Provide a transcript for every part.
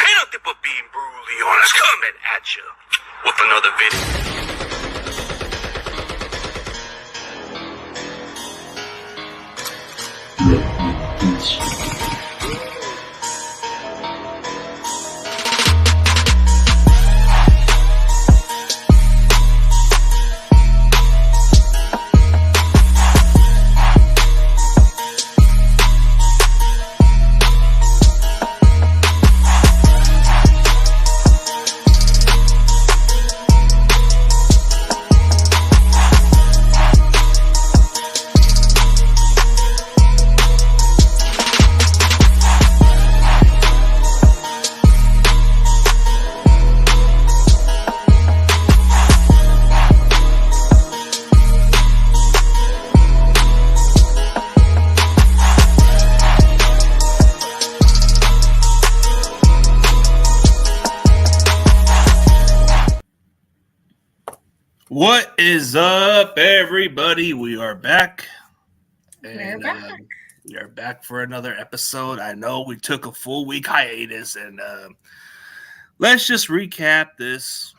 Ain't nothing but being brutally honest coming at you with another video. What is up, everybody? We are back. We're back. We are back for another episode. I know we took a full week hiatus, and let's just recap this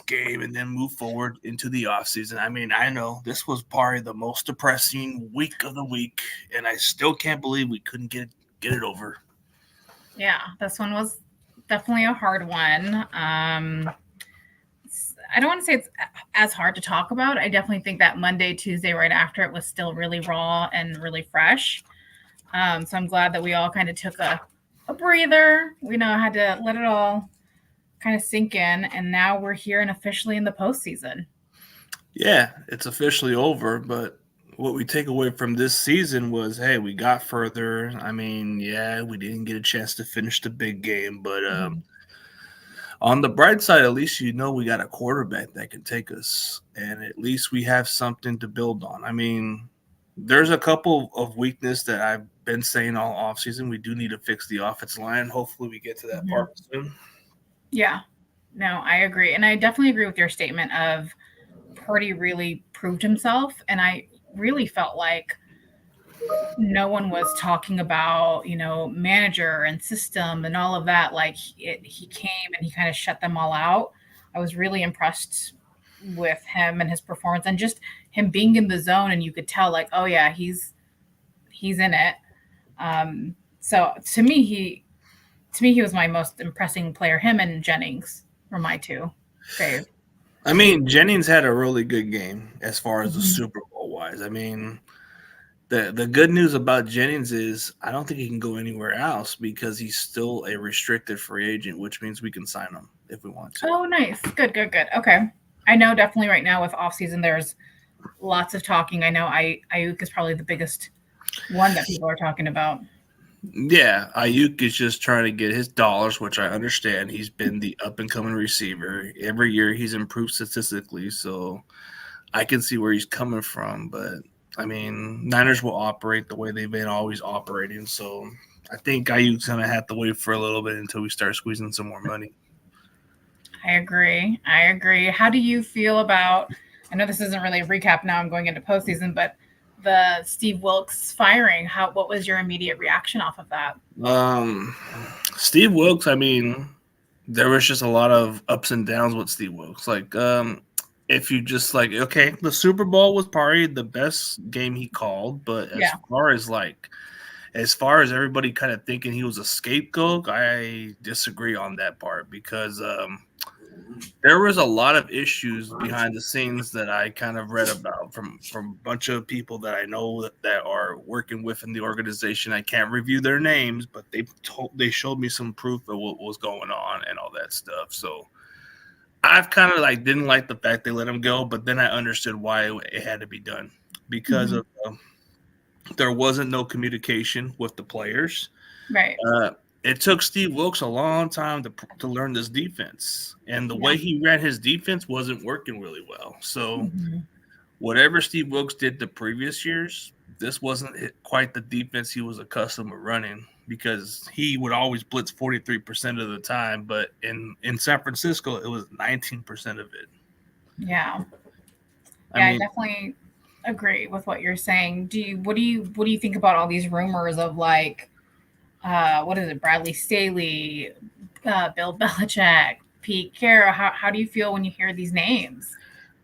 game and then move forward into the offseason. I mean, I know this was probably the most depressing week of the week, and I still can't believe we couldn't get it over. Yeah, this one was definitely a hard one. I don't want to say it's as hard to talk about. I definitely think that Monday, Tuesday, right after it was still really raw and really fresh. So I'm glad that we all kind of took a breather. We had to let it all kind of sink in. And now we're here and officially in the postseason. Yeah, it's officially over. But what we take away from this season was, hey, we got further. I mean, yeah, we didn't get a chance to finish the big game, but on the bright side, at least we got a quarterback that can take us, and at least we have something to build on. I mean, there's a couple of weakness that I've been saying all offseason. We do need to fix the offensive line. Hopefully we get to that part soon. Yeah, no, I agree. And I definitely agree with your statement of Purdy really proved himself, and I really felt like no one was talking about, manager and system and all of that. Like he came and he kind of shut them all out. I was really impressed with him and his performance and just him being in the zone. And you could tell like, oh yeah, he's in it. So to me, he was my most impressing player. Him and Jennings were my two faves. I mean, Jennings had a really good game as far as the Super Bowl wise. I mean, the good news about Jennings is I don't think he can go anywhere else because he's still a restricted free agent, which means we can sign him if we want to. Oh, nice. Good. Okay. I know definitely right now with offseason, there's lots of talking. I know Ayuk is probably the biggest one that people are talking about. Yeah, Ayuk is just trying to get his dollars, which I understand. He's been the up-and-coming receiver. Every year he's improved statistically, so I can see where he's coming from, but I mean, Niners will operate the way they've been always operating. So I think Ayuk's going to have to wait for a little bit until we start squeezing some more money. I agree. How do you feel about, I know this isn't really a recap now, I'm going into postseason, but the Steve Wilks firing, what was your immediate reaction off of that? Steve Wilks, I mean, there was just a lot of ups and downs with Steve Wilks. Like, if you just like, okay, the Super Bowl was probably the best game he called, but as far as everybody kind of thinking he was a scapegoat, I disagree on that part because there was a lot of issues behind the scenes that I kind of read about from a bunch of people that I know that are working within the organization. I can't review their names, but they showed me some proof of what was going on and all that stuff. So I've kind of didn't like the fact they let him go, but then I understood why it had to be done because of there wasn't no communication with the players. Right. It took Steve Wilks a long time to learn this defense, and the way he ran his defense wasn't working really well. So whatever Steve Wilks did the previous years, this wasn't quite the defense he was accustomed to running. Because he would always blitz 43% of the time, but in San Francisco, it was 19% of it. Yeah. I definitely agree with what you're saying. What do you think about all these rumors of like, what is it, Bradley Staley, Bill Belichick, Pete Carroll. How do you feel when you hear these names?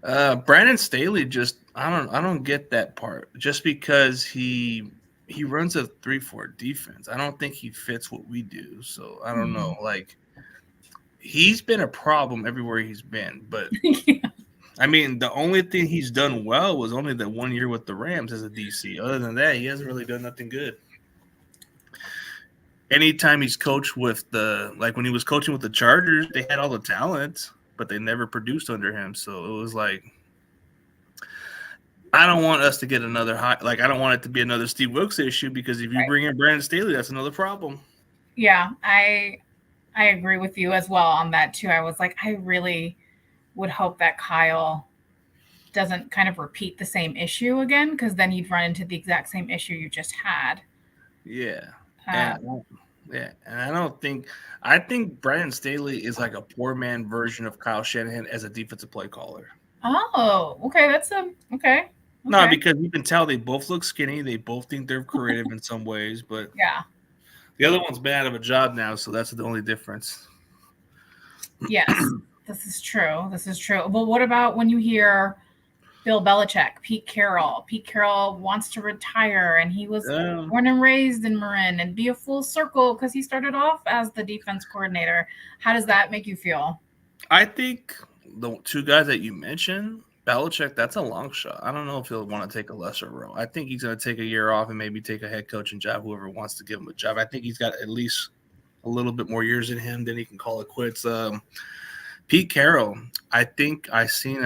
Brandon Staley just I don't get that part. Just because he runs a 3-4 defense, I don't think he fits what we do. So I don't know. Like he's been a problem everywhere he's been, but Yeah. I mean the only thing he's done well was only that 1 year with the Rams as a DC. Other than that, he hasn't really done nothing good. Anytime he's coached with when he was coaching with the Chargers, they had all the talent, but they never produced under him. So it was like, I don't want us to get another high. Like, I don't want it to be another Steve Wilkes issue because if you bring in Brandon Staley, that's another problem. Yeah, I agree with you as well on that too. I was like, I really would hope that Kyle doesn't kind of repeat the same issue again, because then you'd run into the exact same issue you just had. Yeah. And I think Brandon Staley is like a poor man version of Kyle Shanahan as a defensive play caller. Oh, okay. Okay. No, because you can tell they both look skinny. They both think they're creative in some ways, but yeah, the other one's been out of a job now, so that's the only difference. Yes, this is true. Well, what about when you hear Bill Belichick, Pete Carroll? Pete Carroll wants to retire, and he was born and raised in Marin and be a full circle because he started off as the defense coordinator. How does that make you feel? I think the two guys that you mentioned, Belichick, that's a long shot. I don't know if he'll want to take a lesser role. I think he's going to take a year off and maybe take a head coaching job, whoever wants to give him a job. I think he's got at least a little bit more years in him, then he can call it quits. Pete Carroll, I think I seen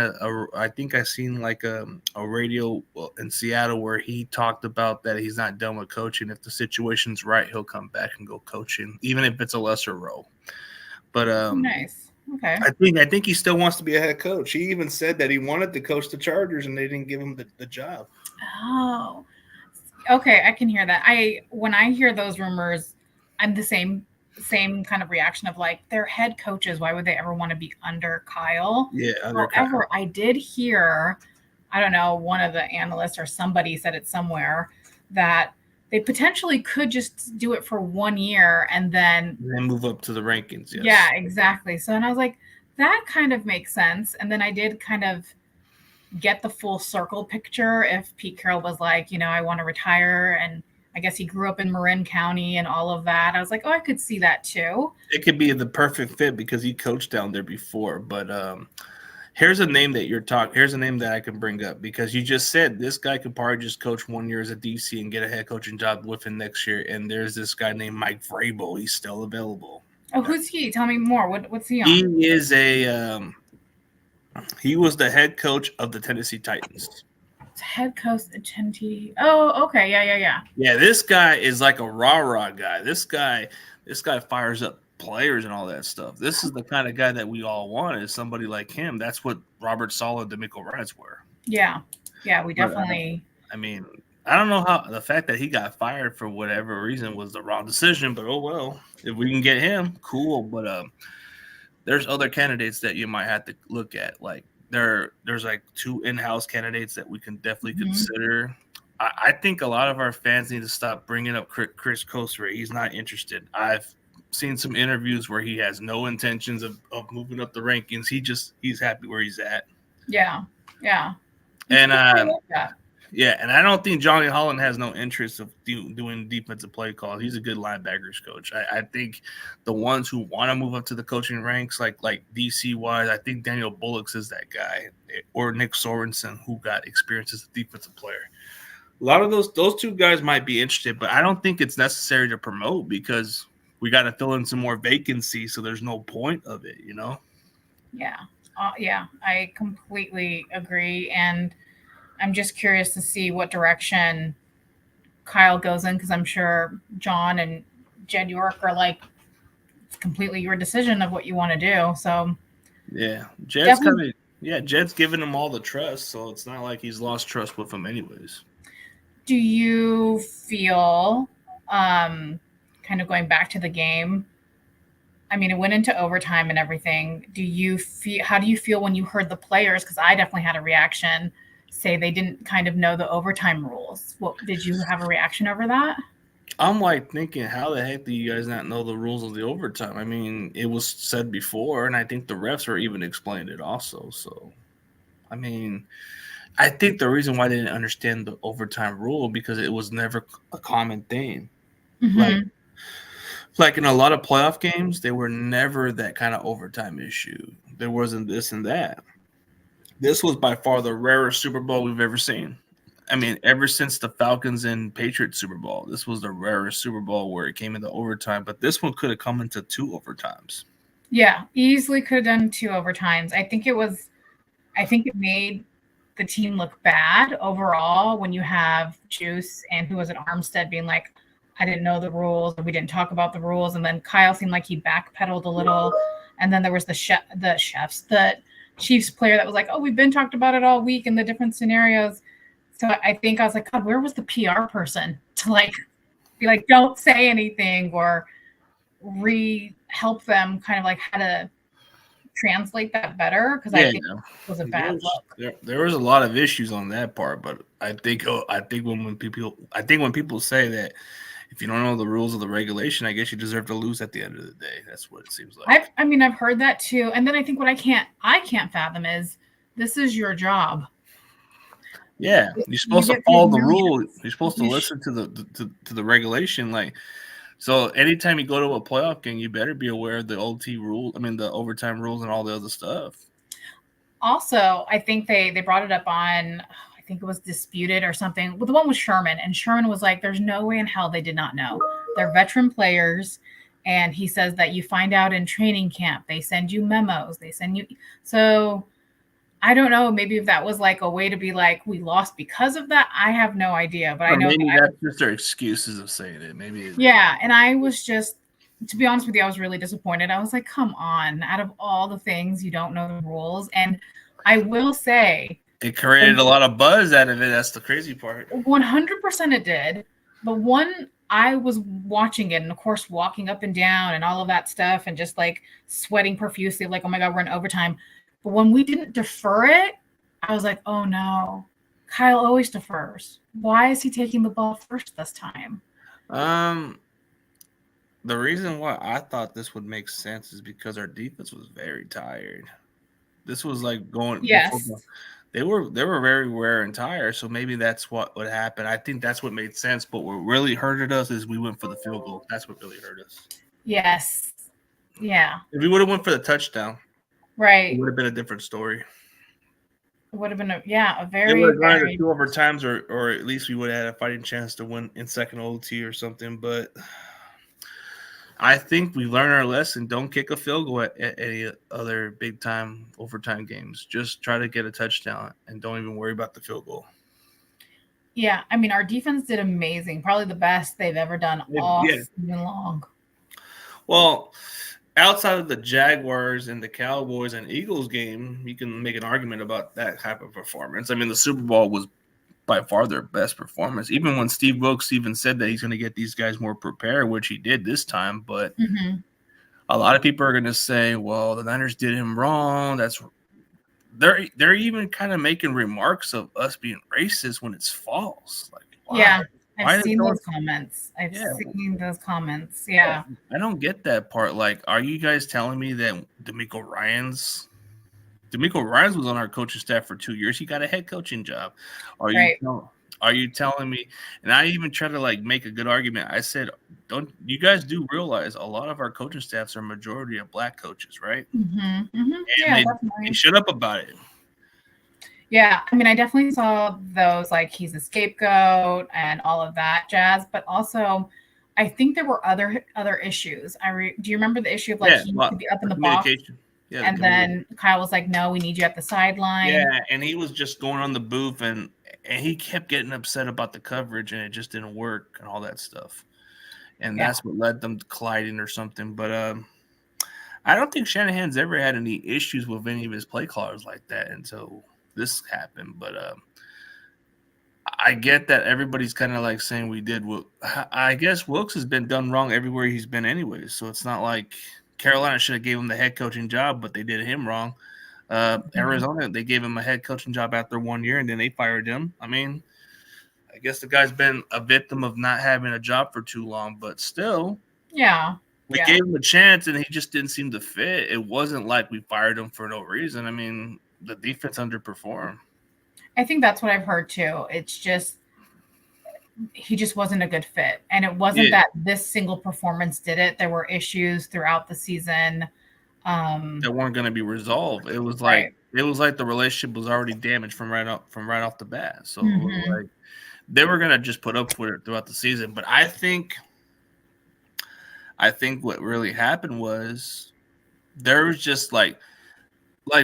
like a radio in Seattle where he talked about that he's not done with coaching. If the situation's right, he'll come back and go coaching, even if it's a lesser role. But nice. Okay. I think he still wants to be a head coach. He even said that he wanted to coach the Chargers and they didn't give him the job. Oh, okay. I can hear that. When I hear those rumors, I'm the same kind of reaction of like, they're head coaches. Why would they ever want to be under Kyle? Yeah. However, I did hear, I don't know, one of the analysts or somebody said it somewhere that they potentially could just do it for 1 year and then move up to the rankings. Yes. Yeah, exactly. So, and I was like, that kind of makes sense. And then I did kind of get the full circle picture. If Pete Carroll was like, I want to retire, and I guess he grew up in Marin County and all of that, I was like, oh, I could see that too. It could be the perfect fit because he coached down there before. But here's a name that here's a name that I can bring up because you just said this guy could probably just coach 1 year as a DC and get a head coaching job with him next year. And there's this guy named Mike Vrabel. He's still available. Oh, who's he? Tell me more. What's he on? He is he was the head coach of the Tennessee Titans. Head coach at Tennessee. Oh, okay. Yeah. Yeah, this guy is like a rah-rah guy. This guy fires up players and all that stuff. This is the kind of guy that we all want, is somebody like him. That's what Robert Saleh and DeMeco Ryans were. Yeah, we definitely. I mean, I don't know how the fact that he got fired for whatever reason was the wrong decision, but oh well. If we can get him, cool. But there's other candidates that you might have to look at. Like there's like 2 in-house candidates that we can definitely consider. I think a lot of our fans need to stop bringing up Chris Kosser. He's not interested. I've seen some interviews where he has no intentions of moving up the rankings. He's happy where he's at. Yeah. And and I don't think Johnny Holland has no interest of doing defensive play calls. He's a good linebackers coach. I think the ones who want to move up to the coaching ranks, like DC wise, I think Daniel Bullocks is that guy, or Nick Sorensen, who got experience as a defensive player. A lot of those 2 guys might be interested, but I don't think it's necessary to promote because we got to fill in some more vacancies, so there's no point of it, Yeah. I completely agree. And I'm just curious to see what direction Kyle goes in, because I'm sure John and Jed York are like, it's completely your decision of what you want to do. So yeah, Jed's giving him all the trust, so it's not like he's lost trust with him anyways. Do you feel, kind of going back to the game, I mean, it went into overtime and everything. How do you feel when you heard the players? Because I definitely had a reaction, say they didn't kind of know the overtime rules. Did you have a reaction over that? I'm like thinking, how the heck do you guys not know the rules of the overtime? I mean, it was said before, and I think the refs were even explained it also. So, I mean, I think the reason why they didn't understand the overtime rule because it was never a common thing. Like, Mhm. like in a lot of playoff games, they were never that kind of overtime issue. There wasn't this and that. This was by far the rarest Super Bowl we've ever seen. I mean, ever since the Falcons and Patriots Super Bowl, this was the rarest Super Bowl where it came into overtime. But this one could have come into 2 overtimes. Yeah, easily could have done 2 overtimes. I think it made the team look bad overall when you have Juice and who was it, Armstead being like, I didn't know the rules, or we didn't talk about the rules, and then Kyle seemed like he backpedaled a little, and then there was the Chiefs player that was like, oh, we've been talked about it all week in the different scenarios. So I think I was like, God, where was the PR person to like be like, don't say anything or help them kind of like how to translate that better because I Yeah, think it was a bad look. there was a lot of issues on that part, but I think when people say that if you don't know the rules of the regulation, I guess you deserve to lose at the end of the day. That's what it seems like. I've heard that too, and then I think what I can't fathom is this is your job. Yeah, you're You supposed to get paid follow the rule. millions. You're supposed to listen to the regulation. Like, so anytime you go to a playoff game, you better be aware of the OT rule. I mean, the overtime rules and all the other stuff. Also, I think they brought it up on, I think it was Disputed or something. Well, the one with Sherman, and Sherman was like, "There's no way in hell they did not know. They're veteran players." And he says that you find out in training camp. They send you memos. They send you. So I don't know. Maybe if that was like a way to be like, we lost because of that. I have no idea. But I Or know maybe that that's just their excuses of saying it. Maybe. yeah. And I was just, to be honest with you, I was really disappointed. I was like, come on. Out of all the things, you don't know the rules. And I will say, It created a lot of buzz out of it. That's the crazy part. 100% it did. But one, I was watching it and, of course, walking up and down and all of that stuff and just like sweating profusely, like, oh my God, we're in overtime. But when we didn't defer it, I was like, oh no, Kyle always defers. Why is he taking the ball first this time? The reason why I thought this would make sense is because our defense was very tired. This was like going Yes. before they were very wear and tired, so maybe that's what would happen. I think that's what made sense. But what really hurted us is we went for the field goal. That's what really hurt us. Yes. Yeah. If we would have went for the touchdown, Right. it would have been a different story. It would have been a They very, would have gone very to 2 overtimes, or at least we would have had a fighting chance to win in second OT or something. But I think we learned our lesson. Don't kick a field goal at any other big time overtime games. Just try to get a touchdown and don't even worry about the field goal. Yeah, I mean, our defense did amazing. Probably the best they've ever done all Yeah. season long. Well, outside of the Jaguars and the Cowboys and Eagles game, you can make an argument about that type of performance. I mean, the Super Bowl was by far their best performance. Even when Steve Wilkes even said that he's going to get these guys more prepared, which he did this time. But a lot of people are going to say, well, the Niners did him wrong. They're even kind of making remarks of us being racist when it's false. Like, why? Yeah, Why I've seen don't- those comments. I've Yeah. seen those comments. Yeah. I don't get that part. Like, are you guys telling me that D'Amico Ryans was on our coaching staff for 2 years? He got a head coaching job. Right. Are you telling me? And I even try to like make a good argument. I said, don't you guys do realize a lot of our coaching staffs are majority of black coaches, right? Yeah, They definitely. shut up about it. Yeah, I mean, I definitely saw those like he's a scapegoat and all of that jazz, but also I think there were other issues. Do you remember the issue of like he used to be up in the box, communication. Yeah, and then Kyle was like, "No, we need you at the sideline." Yeah, and he was just going on the booth, and he kept getting upset about the coverage, and it just didn't work and all that stuff. And that's what led them to colliding or something. But I don't think Shanahan's ever had any issues with any of his play callers like that until this happened. But I get that everybody's kind of like saying we did. I guess Wilkes has been done wrong everywhere he's been anyways. So it's not like Carolina should have gave him the head coaching job, but they did him wrong. Arizona, they gave him a head coaching job after 1 year, and then they fired him. I mean, I guess the guy's been a victim of not having a job for too long, but still, Yeah. we Yeah. gave him a chance and he just didn't seem to fit. It wasn't like we fired him for no reason. I mean, the defense underperformed. I think that's what I've heard too. It's just he just wasn't a good fit. And it wasn't Yeah. that this single performance did it. There were issues throughout the season. That weren't going to be resolved. It was Right. like the relationship was already damaged from right off the bat. So Mhm. like they were going to just put up with it throughout the season. But I think what really happened was there was just like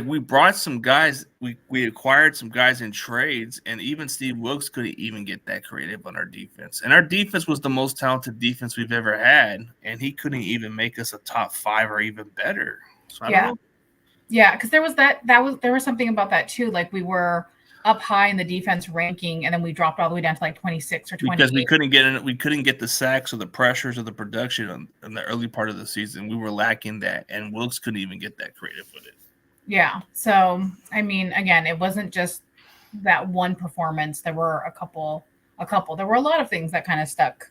we brought some guys, we acquired some guys in trades, and even Steve Wilkes couldn't even get that creative on our defense. And our defense was the most talented defense we've ever had, and he couldn't even make us a top 5 or even better. So I don't know. Yeah, because there was something about that too. Like we were up high in the defense ranking, and then we dropped all the way down to like 26 or 28. Because we couldn't get the sacks or the pressures or the production in the early part of the season. We were lacking that, and Wilkes couldn't even get that creative with it. Yeah. So I mean, again, it wasn't just that one performance. There were a couple. There were a lot of things that kind of stuck,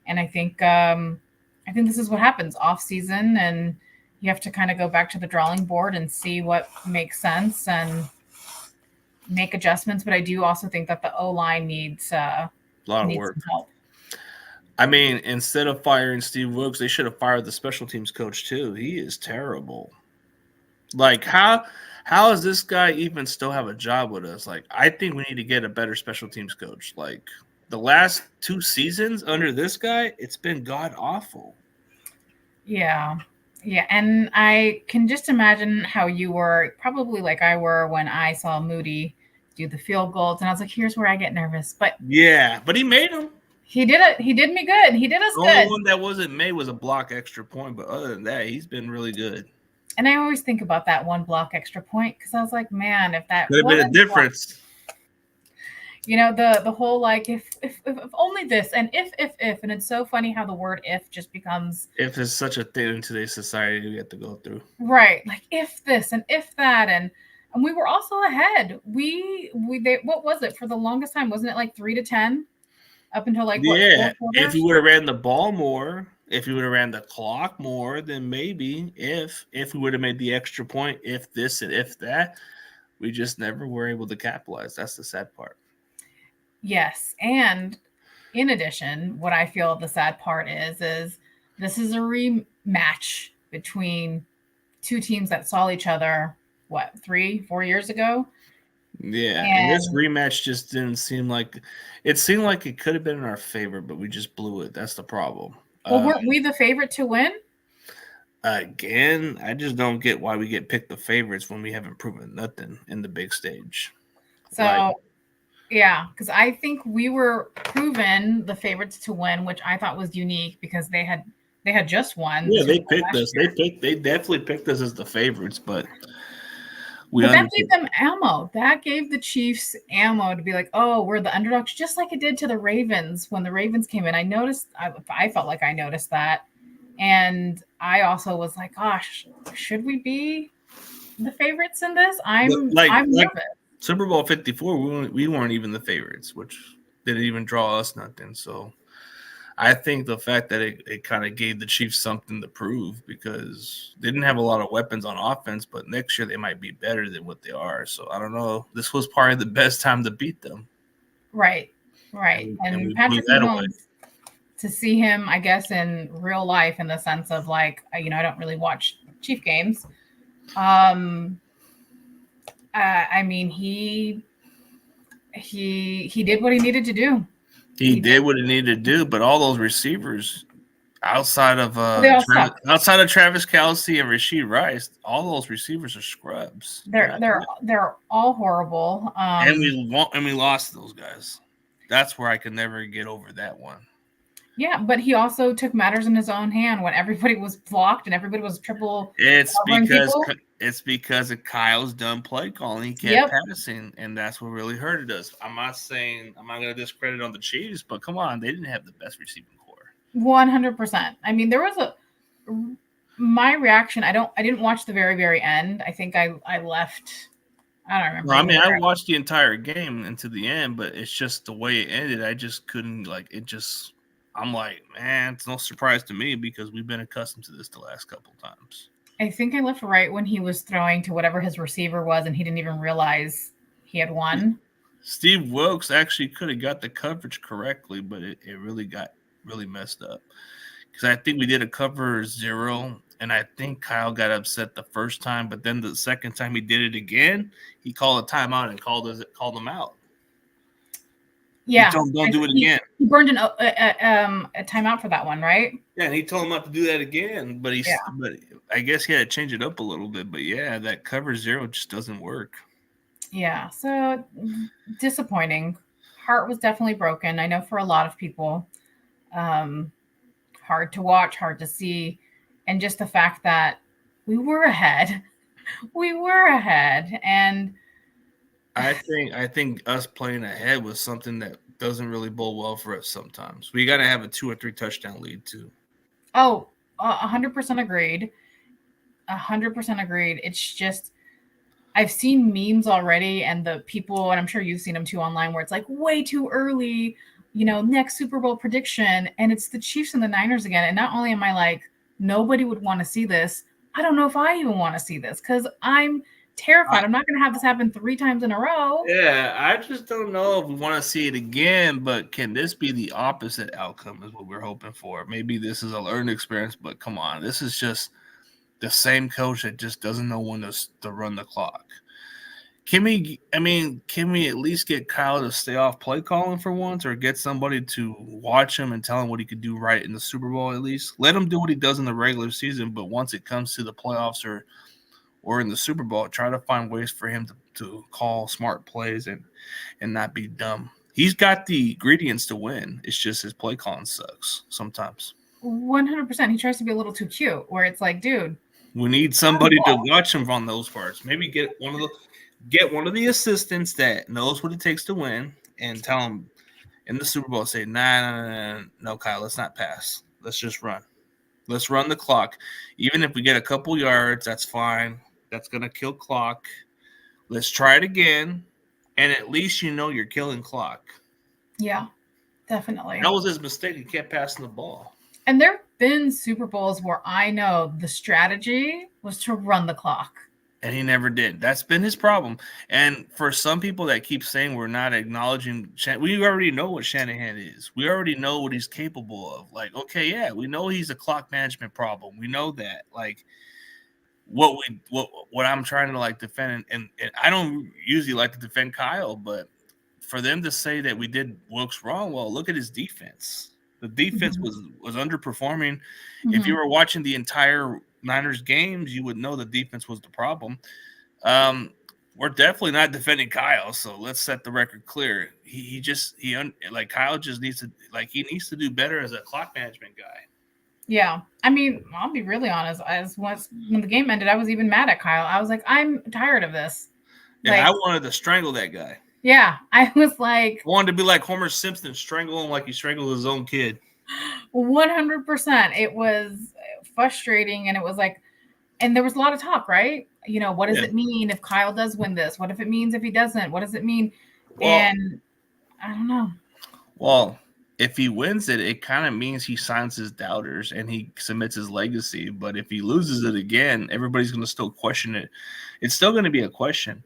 and I think this is what happens off season, and you have to kind of go back to the drawing board and see what makes sense and make adjustments. But I do also think that the O-line needs A lot of work. some help. I mean, instead of firing Steve Wilkes, they should have fired the special teams coach too. He is terrible. Like, how does this guy even still have a job with us? Like, I think we need to get a better special teams coach. Like, the last 2 seasons under this guy, it's been god awful. Yeah. Yeah. And I can just imagine how you were probably like I were when I saw Moody do the field goals. And I was like, here's where I get nervous. But yeah, but he made them. He did it. He did me good. He did us The good. only one that wasn't made was a block extra point. But other than that, he's been really good. And I always think about that one block extra point because I was like, man, if that could have been a difference. The whole like if only this and if and it's so funny how the word if just becomes if is such a thing in today's society we have to go through. Right, like if this and if that and we were also ahead. What was it for the longest time? Wasn't it like 3-10 up until like what? If you would have ran the ball more. If you would have ran the clock more, then maybe if we would have made the extra point, if this and if that, we just never were able to capitalize. That's the sad part. Yes. And in addition, what I feel the sad part is this is a rematch between 2 teams that saw each other, 3-4 years ago? Yeah, and this rematch just didn't seem like it seemed like it could have been in our favor, but we just blew it. That's the problem. Well, weren't we the favorite to win? Again, I just don't get why we get picked the favorites when we haven't proven nothing in the big stage. So, yeah, because I think we were proven the favorites to win, which I thought was unique because they had just won. Yeah, they picked us. They definitely picked us as the favorites, but that gave them ammo. That gave the Chiefs ammo to be like, oh, we're the underdogs, just like it did to the Ravens when the Ravens came in. I felt like I noticed that. And I also was like, gosh, should we be the favorites in this? I'm nervous. Super Bowl 54, we weren't even the favorites, which didn't even draw us nothing. So I think the fact that it kind of gave the Chiefs something to prove because they didn't have a lot of weapons on offense, but next year they might be better than what they are. So I don't know. This was probably the best time to beat them. Right. And Patrick Mahomes, to see him, I guess, in real life in the sense of like, I don't really watch Chief games. I mean, he did what he needed to do. He did what he needed to do, but all those receivers outside of Travis Kelce and Rashee Rice, all those receivers are scrubs. They're all horrible. And we lost those guys. That's where I could never get over that one. Yeah, but he also took matters in his own hand when everybody was blocked and everybody was triple. It's because of Kyle's dumb play calling. He kept passing, and that's what really hurted us. I'm not going to discredit on the Chiefs, but come on, they didn't have the best receiving core. 100%. I mean, there was my reaction. I didn't watch the very, very end. I think I left I don't remember. Well, I mean, I either. watched the entire game into the end, but it's just the way it ended. I just couldn't like it. Just I'm like, man, it's no surprise to me because we've been accustomed to this the last couple times. I think I left right when he was throwing to whatever his receiver was, and he didn't even realize he had won. Steve Wilkes actually could have got the coverage correctly, but it really got really messed up because I think we did a cover 0, and I think Kyle got upset the first time, but then the second time he did it again, he called a timeout and called him out. Yeah, he told him don't do it again. He burned a timeout for that one, right? Yeah, and he told him not to do that again, but but I guess he had to change it up a little bit. But yeah, that cover 0 just doesn't work. Yeah, so disappointing. Heart was definitely broken. I know for a lot of people, hard to watch, hard to see, and just the fact that we were ahead, and I think us playing ahead was something that doesn't really bode well for us sometimes. We got to have a 2 or 3 touchdown lead too. 100% agreed. 100% agreed. It's just I've seen memes already, and the people, and I'm sure you've seen them too online, where it's like way too early, next Super Bowl prediction, and it's the Chiefs and the Niners again. And not only am I like, nobody would want to see this, I don't know if I even want to see this because I'm terrified. I'm not going to have this happen 3 times in a row. Yeah, I just don't know if we want to see it again, but can this be the opposite outcome is what we're hoping for. Maybe this is a learning experience, but come on, this is just the same coach that just doesn't know when to run the clock. Can we at least get Kyle to stay off play calling for once, or get somebody to watch him and tell him what he could do right in the Super Bowl at least? Let him do what he does in the regular season, but once it comes to the playoffs or in the Super Bowl, try to find ways for him to call smart plays and not be dumb. He's got the ingredients to win. It's just his play calling sucks sometimes. 100%. He tries to be a little too cute, where it's like, dude, we need somebody to watch him on those parts. Maybe get one of the assistants that knows what it takes to win and tell him in the Super Bowl, say, no, Kyle, let's not pass. Let's just run. Let's run the clock. Even if we get a couple yards, that's fine. That's going to kill clock. Let's try it again. And at least you're killing clock. Yeah, definitely. That was his mistake. He kept passing the ball. And there have been Super Bowls where I know the strategy was to run the clock. And he never did. That's been his problem. And for some people that keep saying we're not acknowledging, we already know what Shanahan is. We already know what he's capable of. Like, okay, yeah, we know he's a clock management problem. We know that. Like, what I'm trying to like defend, and I don't usually like to defend Kyle, but for them to say that we did Wilkes wrong, well, look at his defense. The defense was underperforming. Mm-hmm. If you were watching the entire Niners games, you would know the defense was the problem. We're definitely not defending Kyle, so let's set the record clear. Kyle just needs to do better as a clock management guy. Yeah, I mean, I'll be really honest. When the game ended, I was even mad at Kyle. I was like, I'm tired of this. Yeah, I wanted to strangle that guy. Yeah, I was like, I wanted to be like Homer Simpson, strangle him like he strangled his own kid. 100%. It was frustrating, and it was like, and there was a lot of talk, right? What does it mean if Kyle does win this? What if it means if he doesn't? What does it mean? And I don't know. Well, if he wins it, it kind of means he signs his doubters and he submits his legacy. But if he loses it again, everybody's going to still question it. It's still going to be a question.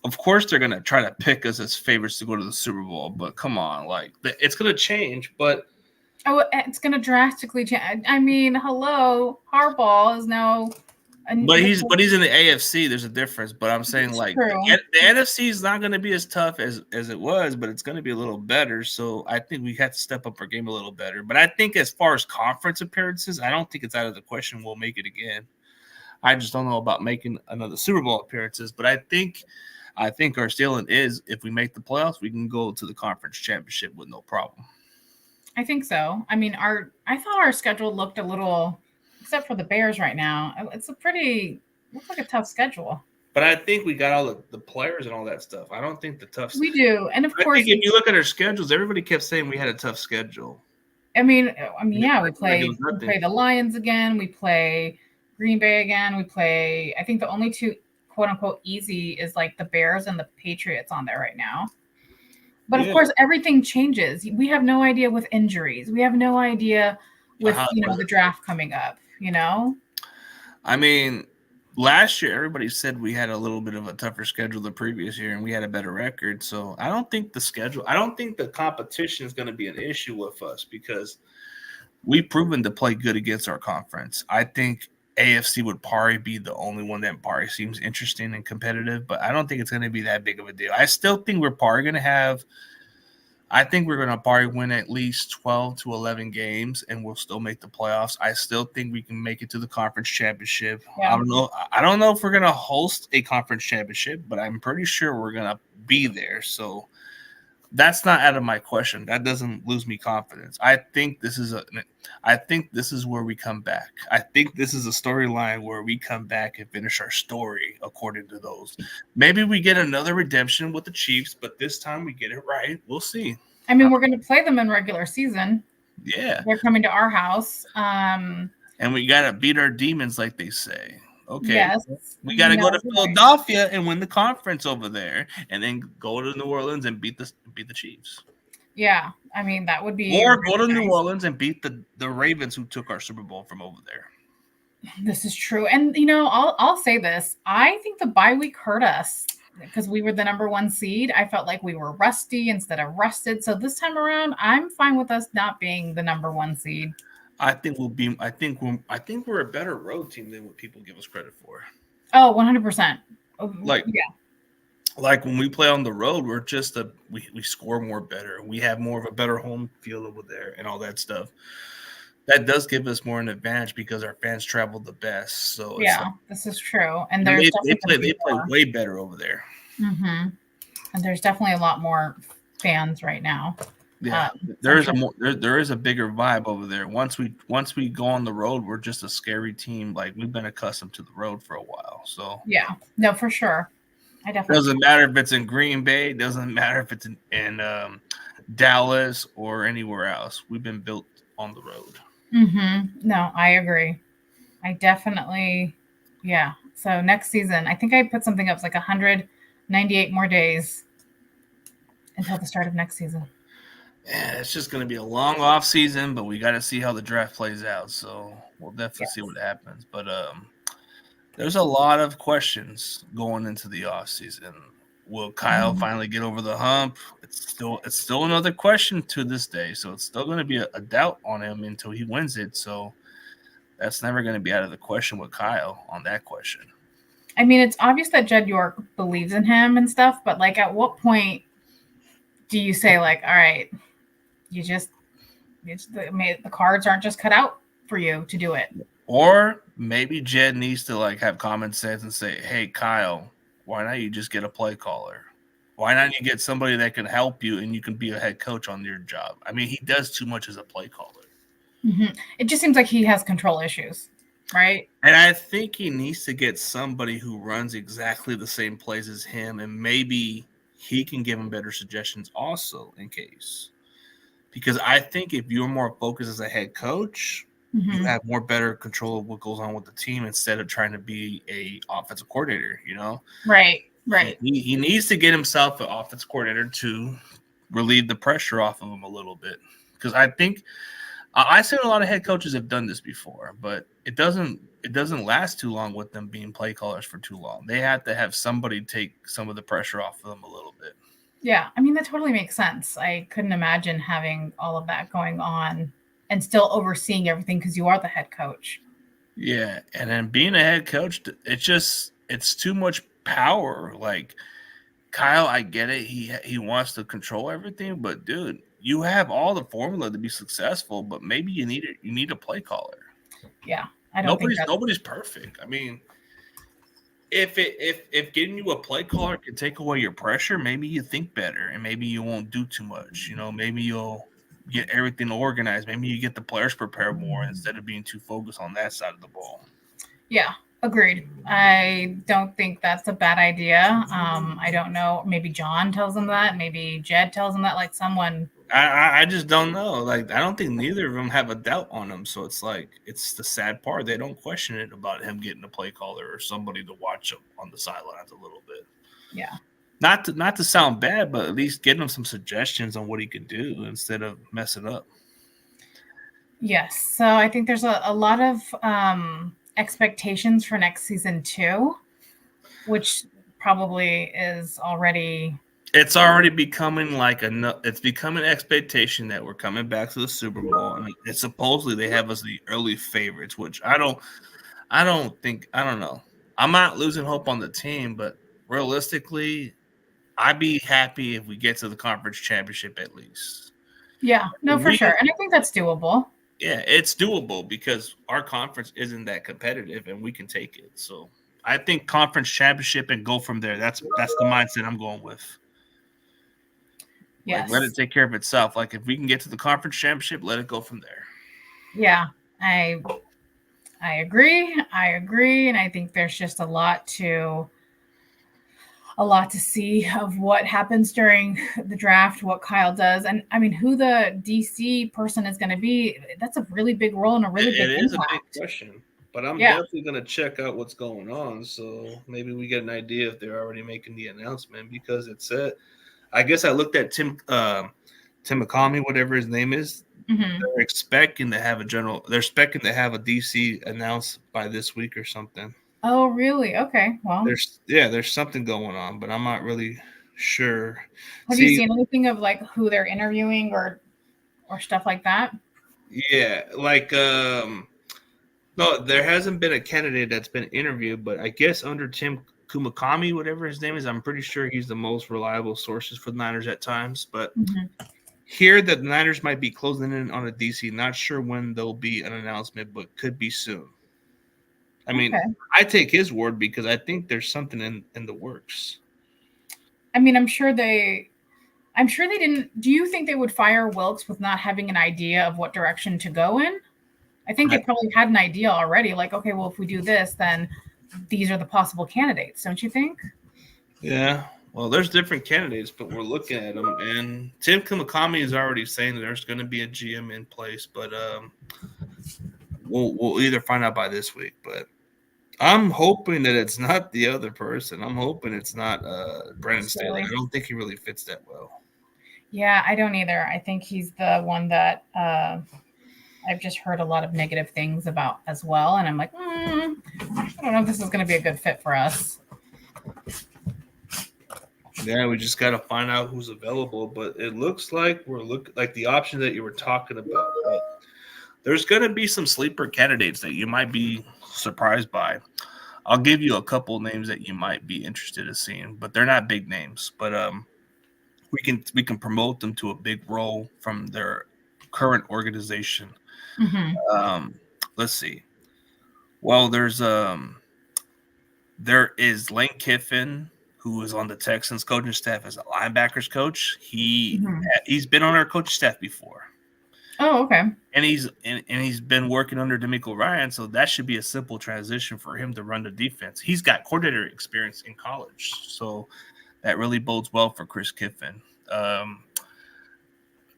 Of course, they're going to try to pick us as favorites to go to the Super Bowl, but come on, it's going to change. But it's going to drastically change. I mean, hello, Harbaugh is now. But he's in the AFC. There's a difference. But I'm saying the NFC is not going to be as tough as it was, but it's going to be a little better. So I think we have to step up our game a little better. But I think as far as conference appearances, I don't think it's out of the question we'll make it again. I just don't know about making another Super Bowl appearances. But I think our ceiling is if we make the playoffs, we can go to the conference championship with no problem. I think so. I mean, I thought our schedule looked a little, except for the Bears right now, looks like a tough schedule. But I think we got all the players and all that stuff. I don't think the tough. We do, and of course, if you look at our schedules, everybody kept saying we had a tough schedule. I mean, yeah, we play the Lions again. We play Green Bay again. We play. I think the only two quote unquote easy is like the Bears and the Patriots on there right now. But of Yeah. course, everything changes. We have no idea with injuries. We have no idea with the draft coming up. I mean, last year everybody said we had a little bit of a tougher schedule the previous year, and we had a better record. So I don't think the competition is going to be an issue with us because we've proven to play good against our conference. I think AFC would probably be the only one that probably seems interesting and competitive, but I don't think it's going to be that big of a deal. I still think we're probably going to have – I think we're going to probably win at least 12 to 11 games, and we'll still make the playoffs. I still think we can make it to the conference championship. Yeah. I don't know if we're going to host a conference championship, but I'm pretty sure we're going to be there. So that's not out of my question. That doesn't lose me confidence. I think this is where we come back. I think this is a storyline where we come back and finish our story according to those. Maybe we get another redemption with the Chiefs, but this time we get it right. We'll see. I mean, we're going to play them in regular season. Yeah. They're coming to our house. And we got to beat our demons, like they say. Okay. Yes. We got to go to Philadelphia and win the conference over there, and then go to New Orleans and beat the Chiefs. Yeah, I mean that would be. Or go to New Orleans and beat the Ravens, who took our Super Bowl from over there. This is true, and I'll say this: I think the bye week hurt us because we were the number 1 seed. I felt like we were rusty instead of rested. So this time around, I'm fine with us not being the number 1 seed. I think we're a better road team than what people give us credit for. Oh, 100%. Like when we play on the road, we're just we score more better. We have more of a better home field over there and all that stuff. That does give us more an advantage because our fans travel the best. So this is true. And they play way better over there. Mm-hmm. And there's definitely a lot more fans right now. Yeah, there is a bigger vibe over there. Once we go on the road, we're just a scary team. Like we've been accustomed to the road for a while. So yeah, no, for sure. I definitely doesn't matter if it's in Green Bay. Doesn't matter if it's in Dallas or anywhere else. We've been built on the road. Mm-hmm. No, I agree. I definitely, yeah. So next season, I think I put something up. It's like 198 more days until the start of next season. Yeah, it's just going to be a long off season, but we got to see how the draft plays out. So we'll definitely see what happens. But there's a lot of questions going into the off season. Will Kyle finally get over the hump? It's still another question to this day. So it's still going to be a doubt on him until he wins it. So that's never going to be out of the question with Kyle on that question. I mean, it's obvious that Jed York believes in him and stuff, but like at what point do you say like, all right, the cards aren't just cut out for you to do it? Or maybe Jed needs to like have common sense and say, hey, Kyle, why not you just get a play caller? Why not you get somebody that can help you and you can be a head coach on your job? I mean, he does too much as a play caller. Mm-hmm. It just seems like he has control issues, right? And I think he needs to get somebody who runs exactly the same plays as him, and maybe he can give him better suggestions also in case. Because I think if you're more focused as a head coach, you have more better control of what goes on with the team instead of trying to be a offensive coordinator, Right. He needs to get himself an offensive coordinator to relieve the pressure off of him a little bit. Because I think I've seen a lot of head coaches have done this before, but it doesn't last too long with them being play callers for too long. They have to have somebody take some of the pressure off of them a little bit. Yeah, I mean, that totally makes sense. I couldn't imagine having all of that going on and still overseeing everything because you are the head coach. Yeah, and then being a head coach, it's too much power. Like Kyle, I get it. He wants to control everything, but dude, you have all the formula to be successful, but maybe you need a play caller. Yeah, I don't think nobody's perfect. I mean, if getting you a play caller can take away your pressure, maybe you think better and maybe you won't do too much. Maybe you'll get everything organized. Maybe you get the players prepared more instead of being too focused on that side of the ball. Yeah, agreed. I don't think that's a bad idea. I don't know. Maybe John tells him that. Maybe Jed tells him that. Like someone I just don't know. Like, I don't think neither of them have a doubt on him. So it's like, it's the sad part. They don't question it about him getting a play caller or somebody to watch him on the sidelines a little bit. Yeah. Not to sound bad, but at least getting him some suggestions on what he could do instead of messing up. Yes. So I think there's a lot of expectations for next season too, which probably is already. It's already becoming it's becoming an expectation that we're coming back to the Super Bowl, and it's supposedly they have us the early favorites, which I don't know. I'm not losing hope on the team, but realistically, I'd be happy if we get to the conference championship at least. Yeah, no, for sure. And I think that's doable. Yeah, it's doable because our conference isn't that competitive and we can take it. So I think conference championship and go from there. That's the mindset I'm going with. Yes. Like, let it take care of itself. Like, if we can get to the conference championship, let it go from there. Yeah, I agree. And I think there's just a lot to see of what happens during the draft, what Kyle does. And I mean, who the DC person is going to be, that's a really big role and a really big impact. It is a big question. But I'm definitely going to check out what's going on. So maybe we get an idea if they're already making the announcement, because it said, I guess I looked at Tim McCalmy, whatever his name is. Mm-hmm. They're expecting to have a DC announced by this week or something. Oh, really? Okay. Well, there's something going on, but I'm not really sure. Have you seen anything of like who they're interviewing or stuff like that? Yeah, like no, there hasn't been a candidate that's been interviewed, but I guess under Tim Kumakami, whatever his name is, I'm pretty sure he's the most reliable sources for the Niners at times. But here, that the Niners might be closing in on a DC. Not sure when there'll be an announcement, but could be soon. I mean, I take his word because I think there's something in the works. I mean, I'm sure they didn't. Do you think they would fire Wilks with not having an idea of what direction to go in? I think they probably had an idea already. Like, okay, well, if we do this, then these are the possible candidates, don't you think? Yeah. Well, there's different candidates, but we're looking at them. And Tim Kumakami is already saying that there's going to be a GM in place, but we'll either find out by this week. But I'm hoping that it's not the other person. I'm hoping it's not Brandon Staley. I don't think he really fits that well. Yeah, I don't either. I think he's the one that I've just heard a lot of negative things about as well. And I'm like, I don't know if this is going to be a good fit for us. Yeah, we just got to find out who's available. But it looks like like the option that you were talking about. There's going to be some sleeper candidates that you might be surprised by. I'll give you a couple names that you might be interested in seeing, but they're not big names. But we can promote them to a big role from their current organization. Let's see. Well, there is Lane Kiffin, who is on the Texans coaching staff as a linebackers coach. He's been on our coaching staff before. Oh, okay. And he's been working under DeMeco Ryan, so that should be a simple transition for him to run the defense. He's got coordinator experience in college, so that really bodes well for Chris Kiffin.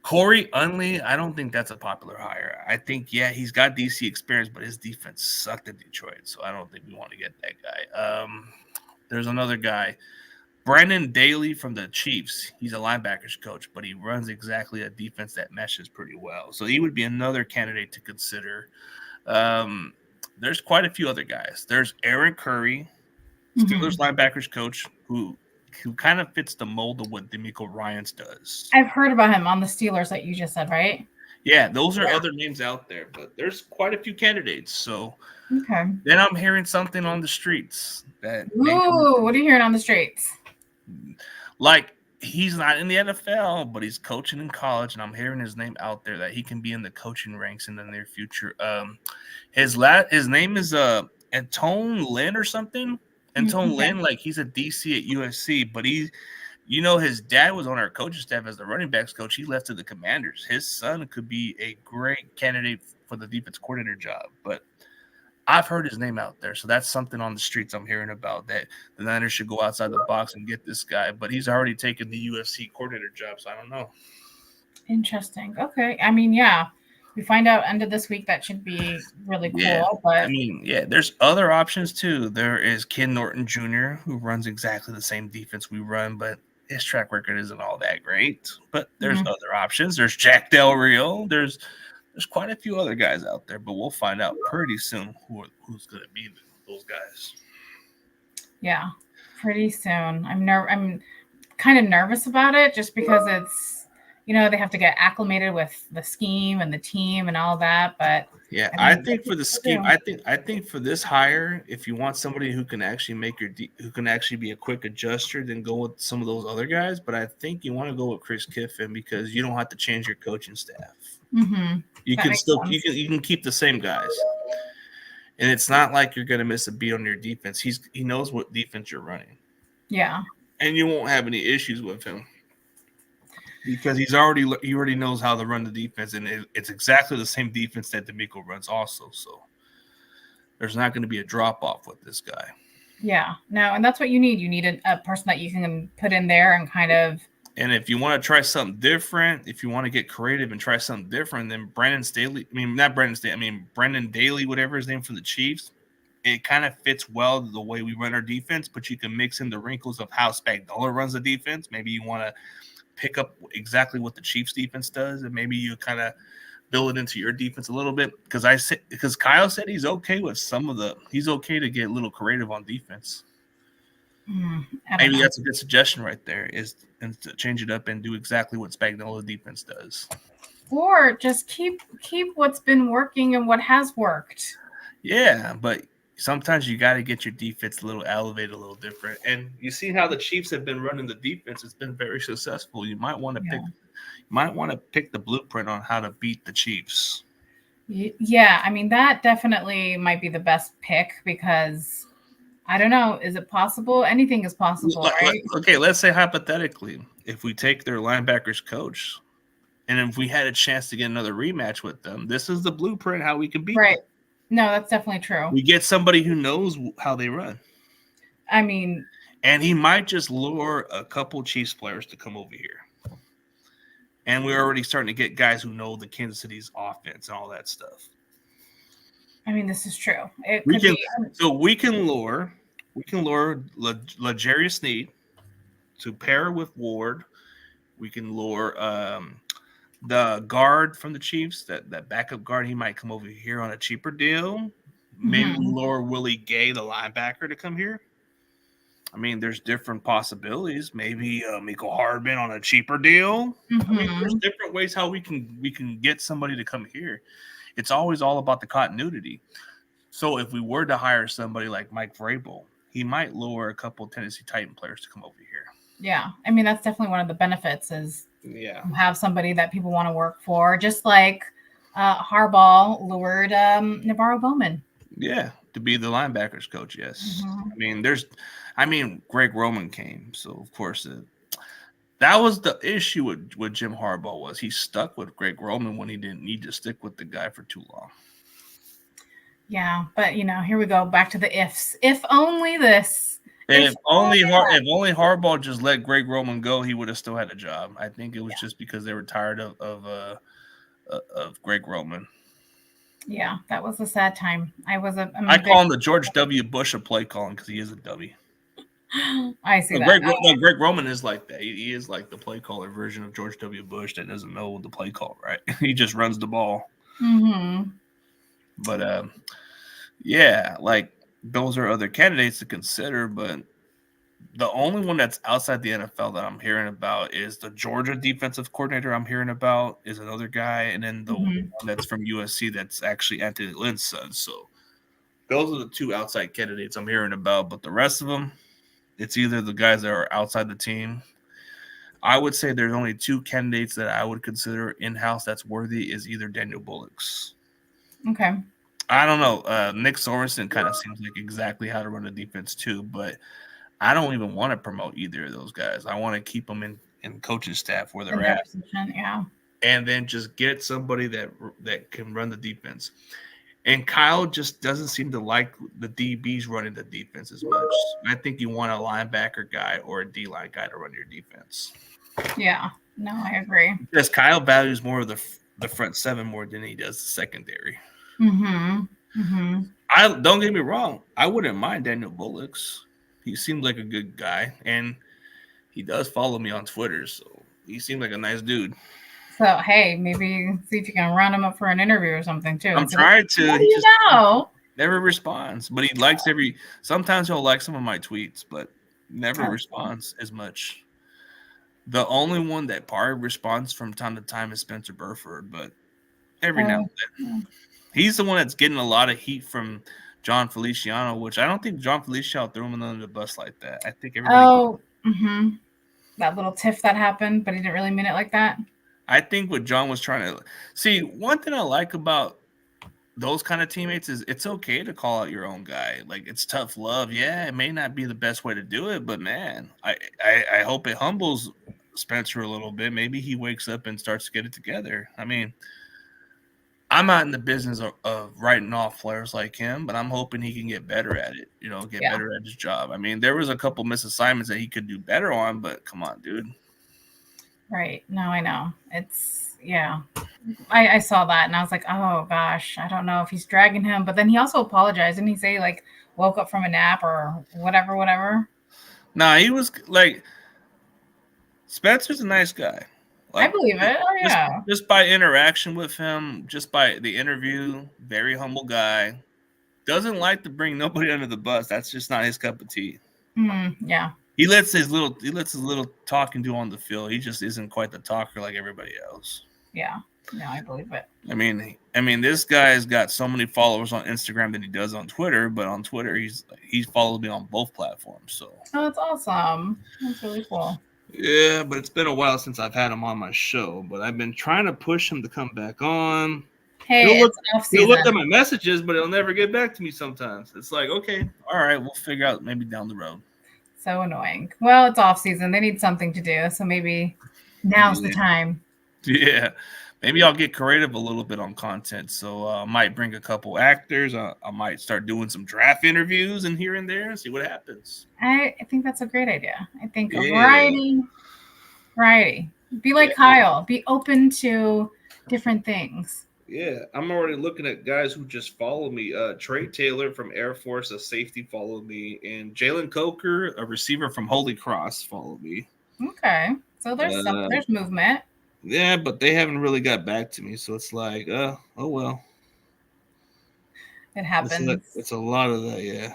Corey Unley, I don't think that's a popular hire. I think, he's got DC experience, but his defense sucked at Detroit, so I don't think we want to get that guy. There's another guy, Brandon Daly from the Chiefs. He's a linebackers coach, but he runs exactly a defense that meshes pretty well. So he would be another candidate to consider. There's quite a few other guys. There's Aaron Curry, Steelers linebackers coach, who kind of fits the mold of what DeMeco Ryans does. I've heard about him on the Steelers that you just said, right? Yeah, those are other names out there, but there's quite a few candidates. So then I'm hearing something on the streets. What are you hearing on the streets? Like, he's not in the NFL, but he's coaching in college, and I'm hearing his name out there that he can be in the coaching ranks in the near future. His name is Antone Lynn or something. Antone Lynn, like, he's a DC at USC, but his dad was on our coaching staff as the running backs coach. He left to the Commanders. His son could be a great candidate for the defense coordinator job, but I've heard his name out there. So that's something on the streets I'm hearing about, that the Niners should go outside the box and get this guy, but he's already taken the UFC coordinator job, so I don't know. Interesting. Okay. I mean, yeah, we find out end of this week. That should be really cool. Yeah. But I mean, yeah, there's other options too. There is Ken Norton Jr., who runs exactly the same defense we run, but his track record isn't all that great. But there's other options. There's Jack Del Rio. There's quite a few other guys out there, but we'll find out pretty soon who's going to be those guys. yeah, pretty soon. I'm kind of nervous about it just because it's, they have to get acclimated with the scheme and the team and all that. But yeah, I I mean, think for the scheme, I think for this hire, if you want somebody who can actually who can actually be a quick adjuster, then go with some of those other guys. But I think you want to go with Chris Kiffin because you don't have to change your coaching staff. You That can makes still sense. you can keep the same guys, and it's not like you're going to miss a beat on your defense. He knows what defense you're running. Yeah. And you won't have any issues with him because he already knows how to run the defense, and it's exactly the same defense that DeMeco runs also. So there's not going to be a drop off with this guy. Yeah. No, and that's what you need. You need a person that you can put in there and kind of. And if you want to try something different, if you want to get creative and try something different, then Brendan Daly, whatever his name, from the Chiefs, it kind of fits well the way we run our defense, but you can mix in the wrinkles of how Spagnuolo runs the defense. Maybe you want to pick up exactly what the Chiefs defense does, and maybe you kind of build it into your defense a little bit. Because Kyle said he's okay with he's okay to get a little creative on defense. Maybe that's a good suggestion right there, is to change it up and do exactly what Spagnuolo defense does. Or just keep what's been working and what has worked. Yeah, but sometimes you got to get your defense a little elevated, a little different. And you see how the Chiefs have been running the defense. It's been very successful. You might want to pick the blueprint on how to beat the Chiefs. Yeah, I mean, that definitely might be the best pick because I don't know. Is it possible? Anything is possible, right? Okay, let's say hypothetically, if we take their linebackers coach and if we had a chance to get another rematch with them, this is the blueprint how we can beat them. No, that's definitely true. We get somebody who knows how they run. I mean, and he might just lure a couple Chiefs players to come over here. And we're already starting to get guys who know the Kansas City's offense and all that stuff. I mean, this is true. We can lure L'Jarius Sneed to pair with Ward. We can lure the guard from the Chiefs, that backup guard. He might come over here on a cheaper deal. Maybe lure Willie Gay, the linebacker, to come here. I mean, there's different possibilities. Maybe Miko Hardman on a cheaper deal. I mean, there's different ways how we can get somebody to come here. It's always all about the continuity. So if we were to hire somebody like Mike Vrabel, he might lure a couple Tennessee Titan players to come over here. Yeah, I mean, that's definitely one of the benefits is have somebody that people want to work for, just like Harbaugh lured Navarro Bowman. Yeah, to be the linebackers coach, yes. I mean, Greg Roman came, so of course that was the issue with Jim Harbaugh was he stuck with Greg Roman when he didn't need to stick with the guy for too long. Yeah, but here we go back to the ifs. If only this. If only Harbaugh just let Greg Roman go, he would have still had a job. I think it was just because they were tired of Greg Roman. Yeah, that was a sad time. I call him the George W. Bush of play calling because he is a W. I see that. Greg Roman is like that. He is like the play caller version of George W. Bush that doesn't know the play call, right? He just runs the ball. But yeah, like those are other candidates to consider. But the only one that's outside the NFL that I'm hearing about is the Georgia defensive coordinator. I'm hearing about is another guy, and then the one that's from USC that's actually Anthony Lynn's son. So those are the two outside candidates I'm hearing about. But the rest of them, it's either the guys that are outside the team. I would say there's only two candidates that I would consider in-house that's worthy is either Daniel Bullocks. Okay. I don't know. Nick Sorensen kind of seems like exactly how to run a defense too, but I don't even want to promote either of those guys. I want to keep them in coaching staff where they're at. Yeah. And then just get somebody that can run the defense. And Kyle just doesn't seem to like the DBs running the defense as much. I think you want a linebacker guy or a D-line guy to run your defense. Yeah. No, I agree. Because Kyle values more of the front seven more than he does the secondary. Mm-hmm. Mm-hmm. I don't get me wrong. I wouldn't mind Daniel Bullocks. He seems like a good guy, and he does follow me on Twitter, so he seemed like a nice dude. So hey, maybe see if you can run him up for an interview or something too. I'm trying to. What do He you just know? never responds, but he likes every. Sometimes he'll like some of my tweets, but never Oh. responds as much. The only one that probably responds from time to time is Spencer Burford, but every now and then. He's the one that's getting a lot of heat from John Feliciano, which I don't think John Feliciano threw him under the bus like that. I think everybody. Oh, mm-hmm. That little tiff that happened, but he didn't really mean it like that. I think what John was trying to see. One thing I like about those kind of teammates is it's okay to call out your own guy. Like, it's tough love. Yeah, it may not be the best way to do it, but man, I hope it humbles Spencer a little bit. Maybe he wakes up and starts to get it together. I mean, I'm not in the business of writing off players like him, but I'm hoping he can get better at it, get better at his job. I mean, there was a couple misassignments that he could do better on, but come on, dude. Right. No, I know. It's, yeah. I saw that and I was like, oh gosh, I don't know if he's dragging him. But then he also apologized. Didn't he say like woke up from a nap or whatever? Nah, he was like, Spencer's a nice guy. Like, I believe it. Oh, yeah. Just by interaction with him, just by the interview, very humble guy. Doesn't like to bring nobody under the bus. That's just not his cup of tea. Yeah. He lets his little talking do on the field. He just isn't quite the talker like everybody else. Yeah. No, I believe it. I mean, this guy's got so many followers on Instagram than he does on Twitter, but on Twitter he's followed me on both platforms. So that's awesome. That's really cool. Yeah, but it's been a while since I've had him on my show. But I've been trying to push him to come back on. Hey, he'll look at my messages, but he'll never get back to me sometimes. It's like, okay, all right, we'll figure out maybe down the road. So annoying. Well, it's off season. They need something to do. So maybe now's the time. Yeah. Maybe I'll get creative a little bit on content. So I might bring a couple actors. I might start doing some draft interviews and here and there and see what happens. I think that's a great idea. I think variety. Be like Kyle. Be open to different things. Yeah, I'm already looking at guys who just follow me. Trey Taylor from Air Force, a safety, followed me. And Jalen Coker, a receiver from Holy Cross, followed me. Okay. So there's movement. Yeah, but they haven't really got back to me, so it's like, oh well. It happens. It's a lot of that, yeah.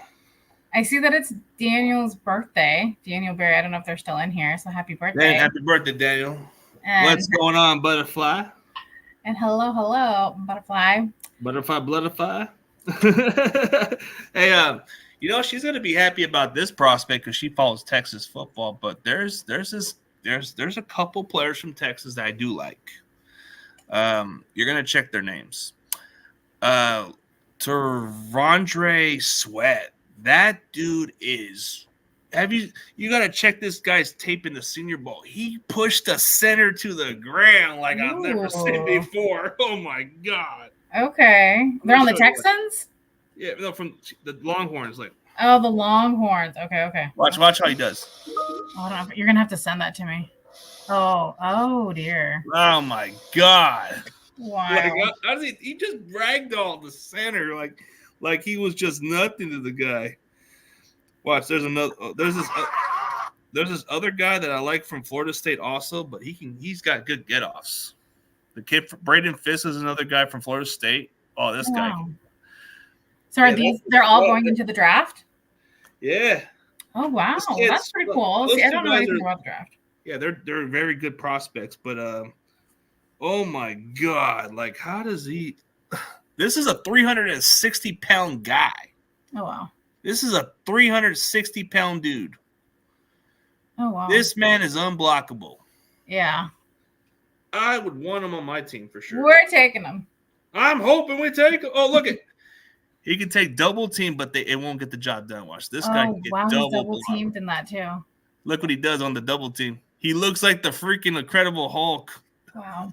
I see that it's Daniel's birthday. Daniel Berry. I don't know if they're still in here, so happy birthday. Yeah, happy birthday, Daniel. And what's going on, Butterfly? And hello, Butterfly. Butterfly. Hey, she's gonna be happy about this prospect because she follows Texas football, but there's a couple players from Texas that I do like. You're gonna check their names. Terrondre Sweat. That dude is. You got to check this guy's tape in the Senior Bowl. He pushed the center to the ground like I've never seen before. Oh my god. Okay, they're on the Texans. Yeah, no, from the Longhorns. Like, oh, the Longhorns. Okay. Watch how he does. Hold on, you're gonna have to send that to me. Oh dear. Oh my god. Wow. Like, how does he just ragdolled the center like he was just nothing to the guy. Watch, there's this other guy that I like from Florida State also, but he's got good get-offs. The kid Braden Fisk is another guy from Florida State. Oh, this guy. So are they're all going into the draft? Yeah. Oh wow, that's pretty cool. See, I don't know anything about the draft. Yeah, they're very good prospects, but oh my god, like how does he? This is a 360-pound guy. Oh wow. This is a 360-pound dude. Oh wow. This man is unblockable. Yeah. I would want him on my team for sure. We're taking him. I'm hoping we take him. Oh, look at. He can take double team, but it won't get the job done. Watch this guy. Can get double teamed in that too. Look what he does on the double team. He looks like the freaking Incredible Hulk. Wow.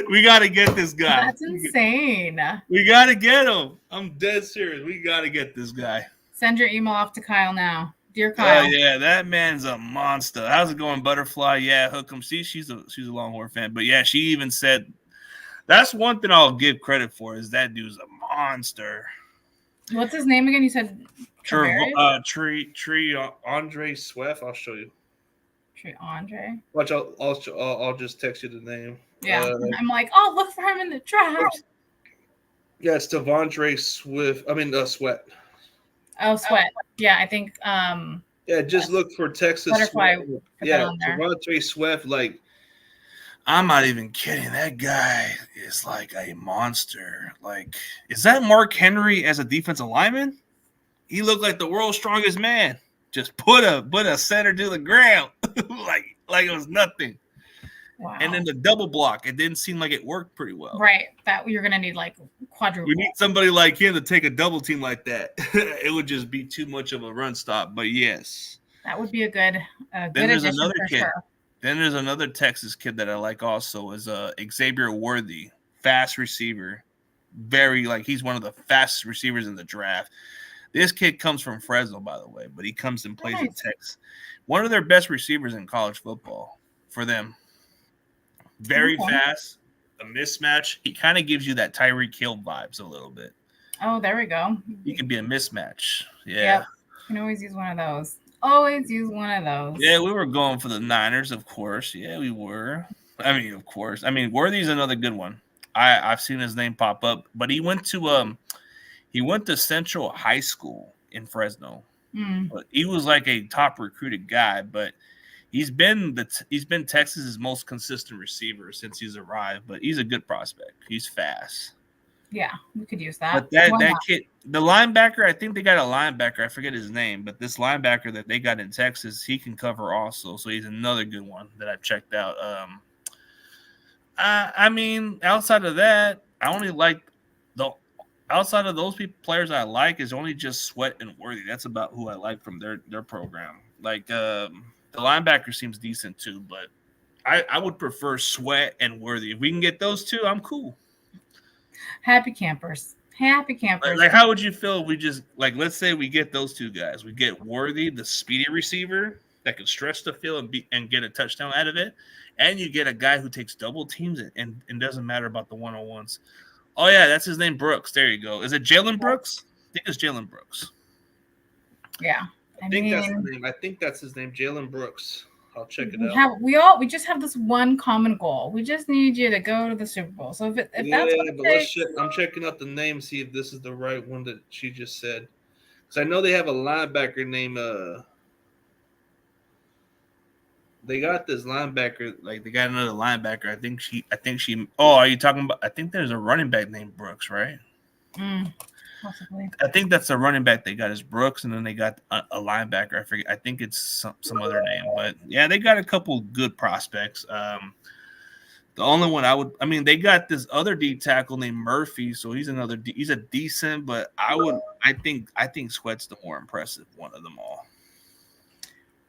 We got to get this guy. That's insane. We got to get him. I'm dead serious. We got to get this guy. Send your email off to Kyle now. Dear Oh Kyle. yeah, that man's a monster. How's it going, Butterfly? Yeah, Hook'em. See, she's a Longhorn fan, but yeah, she even said that's one thing I'll give credit for is that dude's a monster. What's his name again? You said Travarius? Tree Andre Swift. I'll show you. Tree Andre. Watch, I'll just text you the name. Yeah, I'm like, oh, look for him in the draft. Yeah, it's Devondre Swift. I mean, Sweat. Oh, Sweat. Yeah, I think. Yeah, just look for Texas. Butterfly. Yeah, Devondre Swift. Like, I'm not even kidding. That guy is like a monster. Like, is that Mark Henry as a defensive lineman? He looked like the world's strongest man. Just put a center to the ground like it was nothing. Wow. And then the double block, it didn't seem like it worked pretty well. Right. That you're gonna need like quadruple. We need somebody like him to take a double team like that. It would just be too much of a run stop. But yes. That would be a good then there's another kid. Sure. Then there's another Texas kid that I like also is Xavier Worthy, fast receiver. Very he's one of the fastest receivers in the draft. This kid comes from Fresno, by the way, but he comes and plays in Texas. One of their best receivers in college football for them. Very fast, a mismatch. He kind of gives you that Tyreek Hill vibes a little bit. Oh, there we go. He could be a mismatch. Yeah. Yep. You can always use one of those. Always use one of those. Yeah, we were going for the Niners, of course. Yeah, we were. I mean, of course. I mean, Worthy's another good one. I've seen his name pop up, but he went to Central High School in Fresno. But he was like a top recruited guy, but he's been Texas's most consistent receiver since he's arrived. But he's a good prospect. He's fast. Yeah, we could use that. But that kid, the linebacker, I think they got a linebacker. I forget his name, but this linebacker that they got in Texas, he can cover also. So he's another good one that I've checked out. I mean, outside of that, I only like outside of those players I like is only just Sweat and Worthy. That's about who I like from their program. Like the linebacker seems decent too, but I would prefer Sweat and Worthy. If we can get those two, I'm cool. Happy campers. Like how would you feel if we just let's say we get those two guys. We get Worthy, the speedy receiver that can stretch the field and get a touchdown out of it, and you get a guy who takes double teams and doesn't matter about the one-on-ones. Oh yeah, that's his name, Brooks. There you go. Is it Jalen Brooks? I think it's Jalen Brooks. Yeah, I think that's his name. I think that's his name, Jalen Brooks. I'll check it out. We just have this one common goal. We just need you to go to the Super Bowl. So if that's what it takes, I'm checking out the name, see if this is the right one that she just said. Because I know they have a linebacker named they got this linebacker, they got another linebacker. I think she. Oh, are you talking about? I think there's a running back named Brooks, right? Possibly. I think that's the running back they got is Brooks, and then they got a linebacker. I forget. I think it's some other name, but yeah, they got a couple good prospects. The only one they got this other D tackle named Murphy, so he's a decent, but I think Sweat's the more impressive one of them all.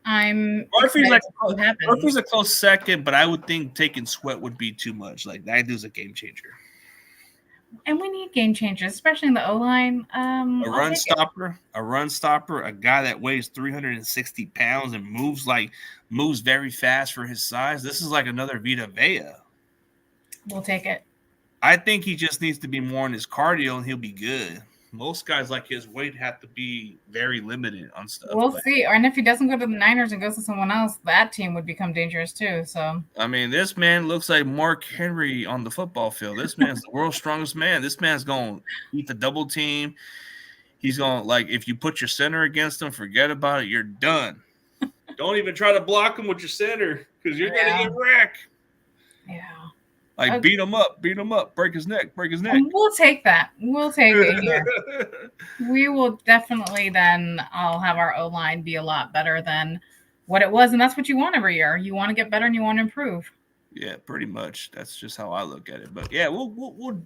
Murphy's a close second, but I would think taking Sweat would be too much. That dude's a game changer. And we need game changers, especially in the O-line. A run stopper, a guy that weighs 360 pounds and moves very fast for his size. This is like another Vita Vea. We'll take it. I think he just needs to be more in his cardio and he'll be good. Most guys like his weight have to be very limited on stuff. We'll see. And if he doesn't go to the Niners and goes to someone else, that team would become dangerous too. So I mean, this man looks like Mark Henry on the football field. This man's the world's strongest man. This man's going to eat the double team. He's going if you put your center against him, forget about it. You're done. Don't even try to block him with your center because you're going to get wrecked. Yeah. Beat him up, break his neck. And we'll take that. We'll take it here. We will definitely then I'll have our O-line be a lot better than what it was. And that's what you want every year. You want to get better and you want to improve. Yeah, pretty much. That's just how I look at it. But yeah, we'll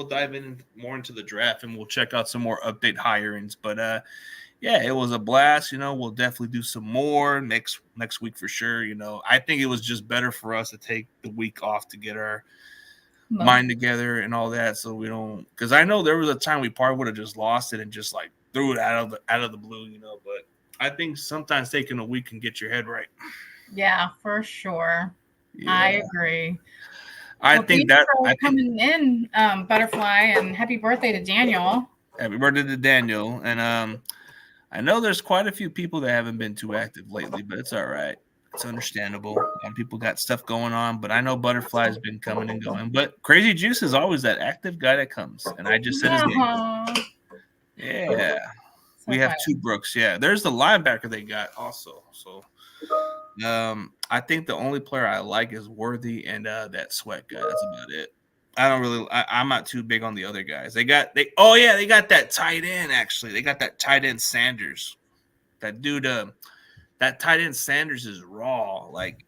dive in more into the draft and we'll check out some more update hirings. But yeah, it was a blast. We'll definitely do some more next week for sure. I think it was just better for us to take the week off to get our mind together and all that, so we don't. Because I know there was a time we probably would have just lost it and just threw it out of the blue, But I think sometimes taking a week can get your head right. Yeah, for sure. Yeah. I agree. I Well, think thanks that for I think coming in, Butterfly, and happy birthday to Daniel. happy birthday to Daniel. And I know there's quite a few people that haven't been too active lately, but it's all right. It's understandable. People got stuff going on, but I know Butterfly's been coming and going. But Crazy Juice is always that active guy that comes, and I just said his name. Aw. Yeah, So we have funny. 2 Brooks. Yeah, there's the linebacker they got also. So, I think the only player I like is Worthy and that Sweat guy. That's about it. I don't really. I'm not too big on the other guys. They got that tight end actually. They got that tight end Sanders. That dude. That tight end Sanders is raw. Like,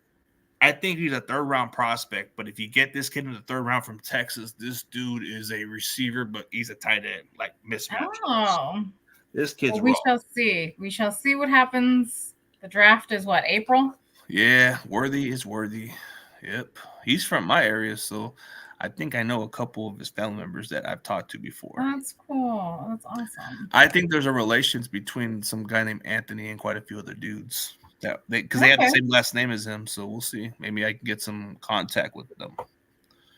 I think he's a 3rd round prospect, but if you get this kid in the 3rd round from Texas, this dude is a receiver, but he's a tight end, like mismatch. Oh, This kid's well, raw. we shall see. We shall see what happens. The draft is what, April? Yeah, Worthy is Worthy. Yep. He's from my area, so I think I know a couple of his family members that I've talked to before. That's cool. That's awesome. I think there's a relation between some guy named Anthony and quite a few other dudes that because they have the Okay. same last name as him. So we'll see. Maybe I can get some contact with them.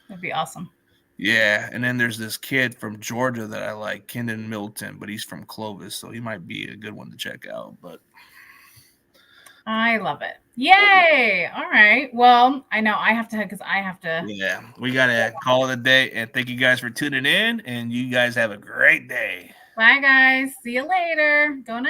That'd be awesome. Yeah, and then there's this kid from Georgia that I like, Kendon Milton, but he's from Clovis, so he might be a good one to check out. But I love it. Yay! All right. Well, I know I have to because I have to. yeah, we gotta call it a day. And thank you guys for tuning in. And you guys have a great day. Bye, guys. See you later. Go night.